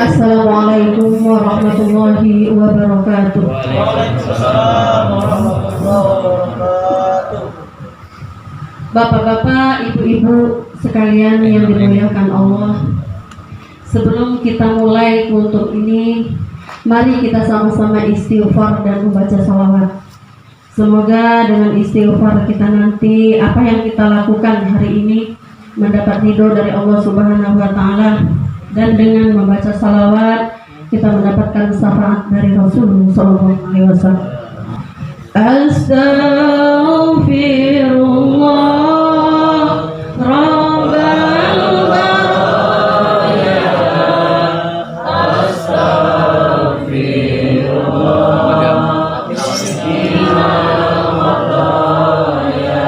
Assalamualaikum warahmatullahi wabarakatuh. Waalaikumsalam warahmatullahi wabarakatuh. Bapak-bapak, ibu-ibu sekalian yang dimuliakan Allah, sebelum kita mulai kultur ini, mari kita sama-sama istighfar dan membaca salawat. Semoga dengan istighfar kita nanti apa yang kita lakukan hari ini mendapat ridho dari Allah Subhanahu wa Ta'ala, dan dengan membaca salawat kita mendapatkan syafaat dari Rasulullah SAW. Astaghfirullah Rabbal baraya, Astaghfirullah Bismillah baraya,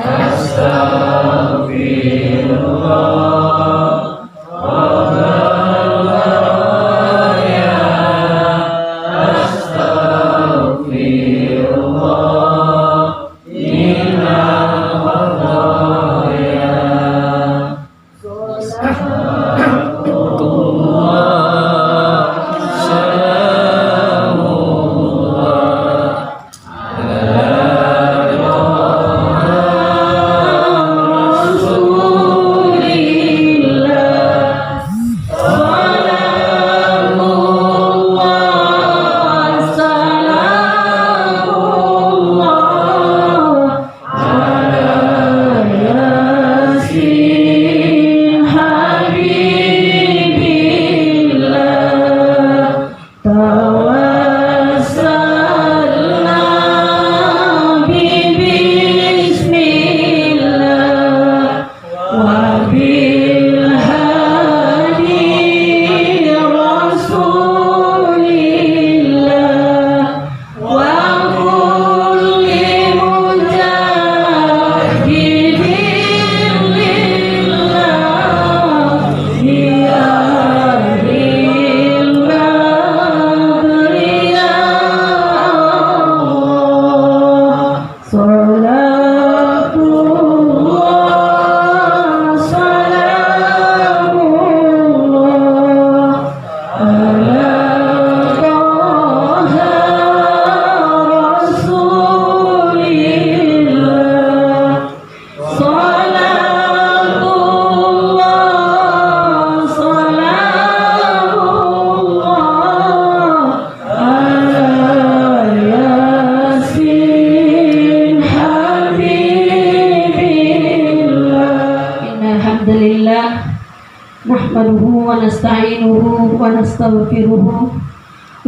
Astaghfirullah wa nastaghfiruhu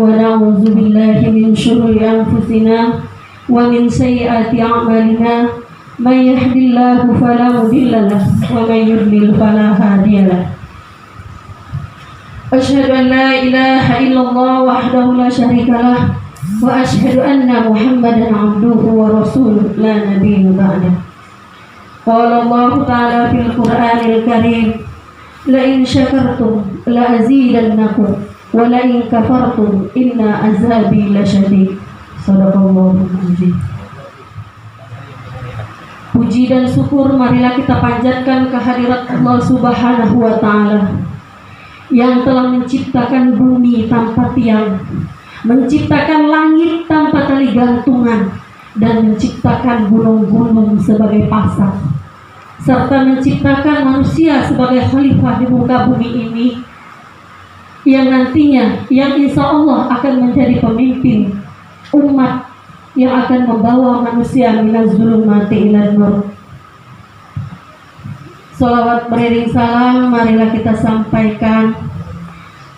wa na'udzu billahi min syururi anfusina wa min sayyiati a'malina, may yahdihillahu fala mudilla lahu wa may yudlil fala hadiya lahu. Asyhadu an la ilaha illallah wahdahu la syarika lahu wa asyhadu anna Muhammadan 'abduhu wa rasuluhu la nabiyya ba'dahu. Qala Allah ta'ala fil Qur'anil Karim, la in syakartum la azidannakum wa la in kafartum inna azabi lasyadid. Shadaqallahul azim. Puji dan syukur marilah kita panjatkan kehadirat Allah Subhanahu wa Ta'ala yang telah menciptakan bumi tanpa tiang, menciptakan langit tanpa tali gantungan, dan menciptakan gunung-gunung sebagai pasar, serta menciptakan manusia sebagai khalifah di muka bumi ini, yang nantinya, yang insya Allah akan menjadi pemimpin umat yang akan membawa manusia minaz zulumati ilan nur. Salawat beriring salam marilah kita sampaikan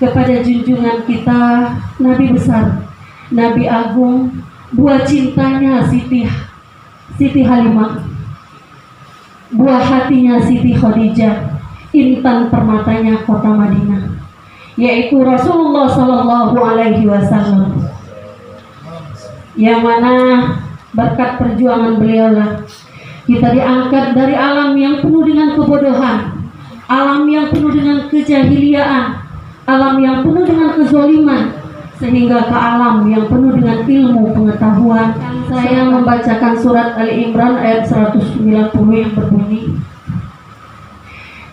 kepada junjungan kita, Nabi besar, Nabi agung, buah cintanya Siti Halimah, buah hatinya Siti Khadijah, intan permatanya kota Madinah, yaitu Rasulullah Sallallahu Alaihi Wasallam, yang mana berkat perjuangan beliaulah kita diangkat dari alam yang penuh dengan kebodohan, alam yang penuh dengan kejahiliaan, alam yang penuh dengan kezaliman, sehingga ke alam yang penuh dengan ilmu pengetahuan. Saya membacakan surat Ali Imran ayat 190 yang berbunyi,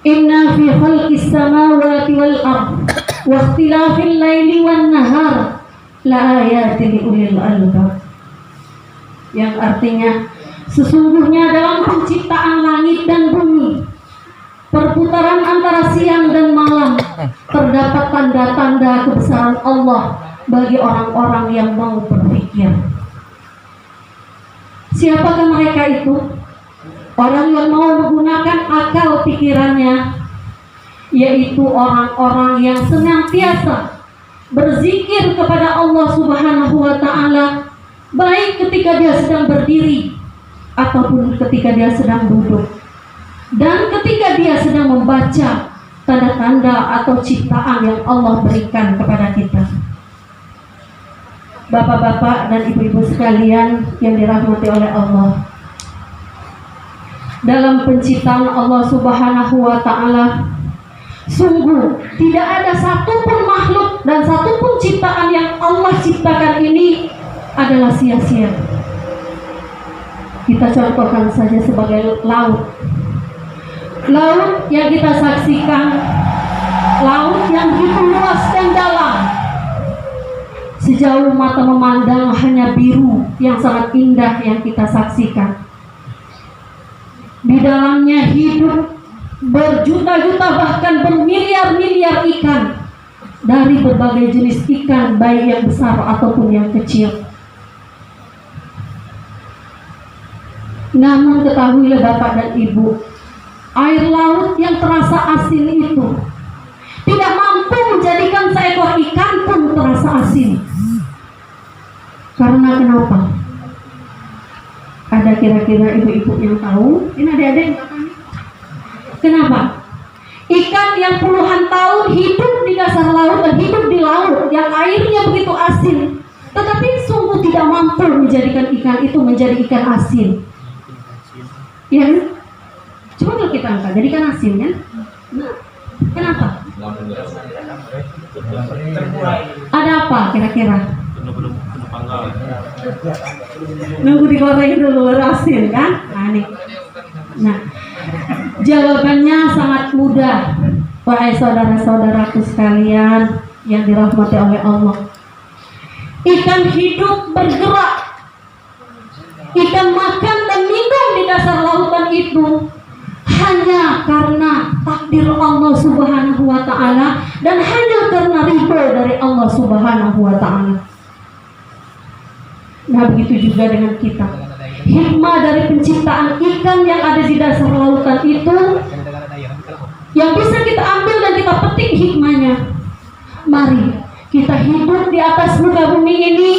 Inna fi khalqis samawati wal ard wa ikhtilafil laili wan nahar la ayatin li ulil albab. Yang artinya sesungguhnya dalam penciptaan langit dan bumi, perputaran antara siang dan malam, terdapat tanda-tanda kebesaran Allah bagi orang-orang yang mau berpikir. Siapakah mereka itu? Orang yang mau menggunakan akal pikirannya, yaitu orang-orang yang senantiasa berzikir kepada Allah Subhanahu wa Ta'ala, baik ketika dia sedang berdiri ataupun ketika dia sedang duduk, dan ketika dia sedang membaca tanda-tanda atau ciptaan yang Allah berikan kepada kita. Bapak-bapak dan ibu-ibu sekalian yang dirahmati oleh Allah, dalam penciptaan Allah Subhanahu wa Ta'ala, sungguh tidak ada satupun makhluk dan satupun ciptaan yang Allah ciptakan ini adalah sia-sia. Kita contohkan saja sebagai laut. Laut yang kita saksikan, laut yang begitu luas dan dalam. Sejauh mata memandang hanya biru yang sangat indah yang kita saksikan. Di dalamnya hidup berjuta-juta bahkan bermiliar-miliar ikan dari berbagai jenis ikan, baik yang besar ataupun yang kecil. Namun ketahuilah Bapak dan Ibu, air laut yang terasa asin itu tidak mampu menjadikan seekor ikan pun terasa asin. Karena kenapa? Ada kira-kira ibu-ibu yang tahu? Ini adik-adik yang tahu. Kenapa? Ikan yang puluhan tahun hidup di dasar laut dan hidup di laut yang airnya begitu asin, tetapi sungguh tidak mampu menjadikan ikan itu menjadi ikan asin. Ya, coba kalau kita angkat jadi ikan asin kan? Nah, kenapa? Ada apa kira-kira? Nunggu digoreng dulu baru asin kan? Nah, jawabannya sangat mudah, wahai saudara-saudaraku sekalian yang dirahmati oleh Allah. Ikan hidup bergerak, ikan makan dan minum di dasar lautan itu hanya karena takdir Allah Subhanahu wa Ta'ala dan hanya karena ridho dari Allah Subhanahu wa Ta'ala. Nah, begitu juga dengan kita. Hikmah dari penciptaan ikan yang ada di dasar lautan itu yang bisa kita ambil dan kita petik hikmahnya. Mari kita hidup di atas muka bumi ini,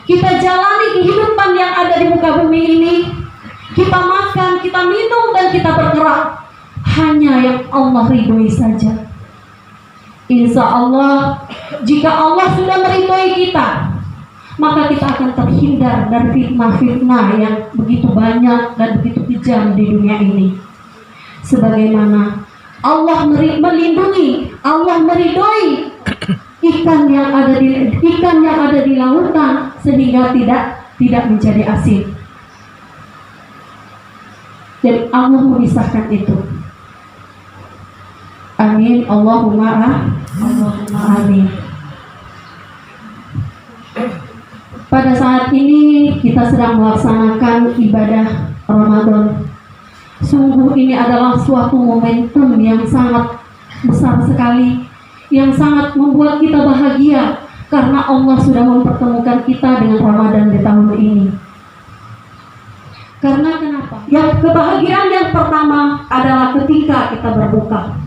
kita jalani kehidupan yang ada di muka bumi ini, kita makan, kita minum, dan kita bergerak hanya yang Allah ridhoi saja. Insya Allah, jika Allah sudah meridhoi kita, maka kita akan terhindar dari fitnah-fitnah yang begitu banyak dan begitu kejam di dunia ini. Sebagaimana Allah melindungi, Allah meridhoi ikan yang ada di lautan sehingga tidak menjadi asin. Jadi Allah memisahkan itu. Amin. Allahumma amin. Pada saat ini kita sedang melaksanakan ibadah Ramadan. Sungguh ini adalah suatu momentum yang sangat besar sekali, yang sangat membuat kita bahagia karena Allah sudah mempertemukan kita dengan Ramadan di tahun ini. Karena kenapa? Yang kebahagiaan yang pertama adalah ketika kita berbuka,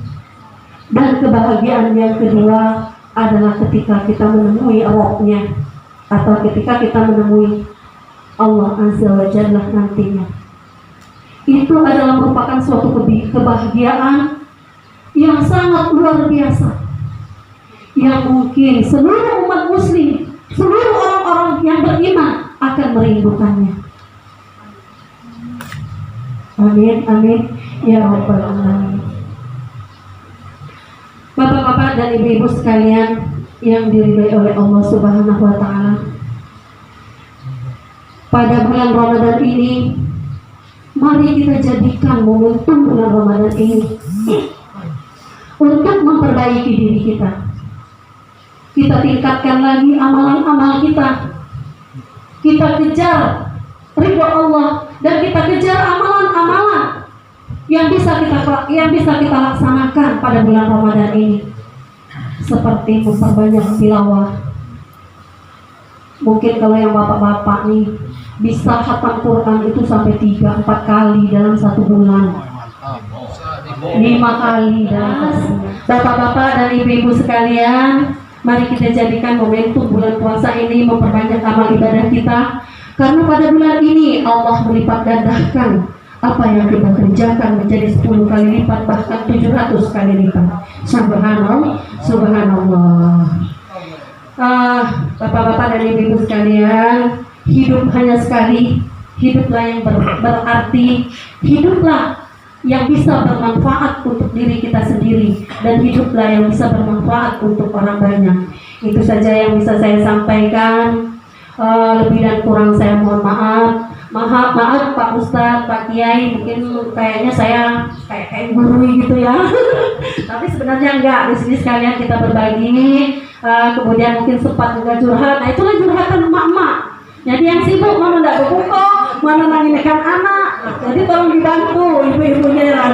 dan kebahagiaan yang kedua adalah ketika kita menemui Rabb-nya, atau ketika kita menemui Allah Azza wa Jalla nantinya. Itu adalah merupakan suatu kebahagiaan yang sangat luar biasa, yang mungkin seluruh umat muslim, seluruh orang-orang yang beriman akan merindukannya. Amin, amin, ya Rabbal Alamin. Bapak-bapak dan ibu-ibu sekalian yang diridhai oleh Allah Subhanahu wa Ta'ala, pada bulan Ramadan ini, mari kita jadikan momentum bulan Ramadan ini untuk memperbaiki diri kita. Kita tingkatkan lagi amalan-amal kita. Kita kejar ridho Allah dan kita kejar amalan-amalan yang bisa kita laksanakan pada bulan Ramadan ini. Seperti memperbanyak tilawah. Mungkin kalau yang bapak-bapak nih bisa khatam Quran itu sampai 3-4 kali dalam satu bulan, 5 kali dalam bapak-bapak dan ibu-ibu sekalian, mari kita jadikan momentum bulan puasa ini memperbanyak amal ibadah kita, karena pada bulan ini Allah melipat gandakan apa yang kita kerjakan menjadi 10 kali lipat, bahkan 700 kali lipat. Subhanallah, subhanallah. Bapak-bapak dan ibu-ibu sekalian, hidup hanya sekali. Hiduplah yang berarti, hiduplah yang bisa bermanfaat untuk diri kita sendiri, dan hiduplah yang bisa bermanfaat untuk orang banyak. Itu saja yang bisa saya sampaikan. Lebih dan kurang saya mohon maaf. Maaf Pak Ustadz, Pak Kiai, mungkin kayaknya saya kayak guru gitu ya. Tapi sebenarnya enggak. Di sini sekalian kita berbagi. Kemudian mungkin sempat juga curhat. Nah, itulah curhatan emak-emak. Jadi yang sibuk mana enggak berbuka, mana nangikan anak. Jadi tolong dibantu ibu-ibunya ya.